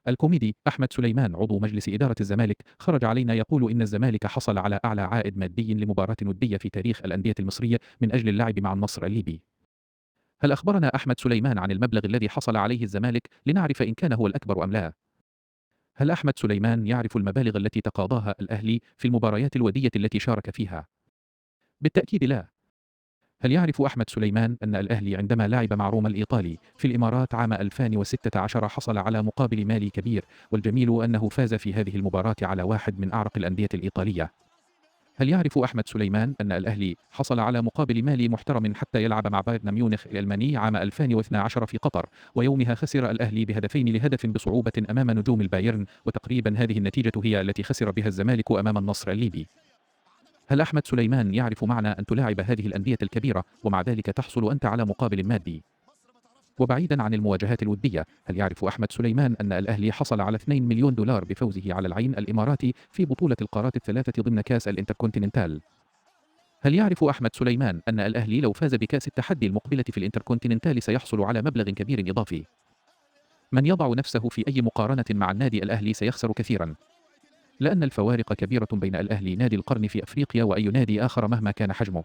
الكوميدي أحمد سليمان عضو مجلس إدارة الزمالك خرج علينا يقول إن الزمالك حصل على أعلى عائد مادي لمباراة ودية في تاريخ الأندية المصرية من أجل اللعب مع النصر الليبي. هل أخبرنا أحمد سليمان عن المبلغ الذي حصل عليه الزمالك لنعرف إن كان هو الأكبر أم لا؟ هل أحمد سليمان يعرف المبالغ التي تقاضاها الأهلي في المباريات الودية التي شارك فيها؟ بالتأكيد لا. هل يعرف أحمد سليمان أن الأهلي عندما لعب مع روما الإيطالي في الإمارات عام 2016 حصل على مقابل مالي كبير، والجميل أنه فاز في هذه المباراة على واحد من أعرق الأندية الإيطالية؟ هل يعرف أحمد سليمان أن الأهلي حصل على مقابل مالي محترم حتى يلعب مع بايرن ميونخ الألماني عام 2012 في قطر، ويومها خسر الأهلي بهدفين لهدف بصعوبة أمام نجوم البايرن، وتقريبا هذه النتيجة هي التي خسر بها الزمالك أمام النصر الليبي؟ هل أحمد سليمان يعرف معنى أن تلاعب هذه الأندية الكبيرة ومع ذلك تحصل أنت على مقابل مادي؟ وبعيدا عن المواجهات الودية، هل يعرف أحمد سليمان أن الأهلي حصل على 2 مليون دولار بفوزه على العين الإماراتي في بطولة القارات الثلاثة ضمن كأس الانتركونتيننتال؟ هل يعرف أحمد سليمان أن الأهلي لو فاز بكأس التحدي المقبلة في الانتركونتيننتال سيحصل على مبلغ كبير إضافي؟ من يضع نفسه في أي مقارنة مع النادي الأهلي سيخسر كثيرا، لأن الفوارق كبيرة بين الأهلي نادي القرن في أفريقيا وأي نادي آخر مهما كان حجمه.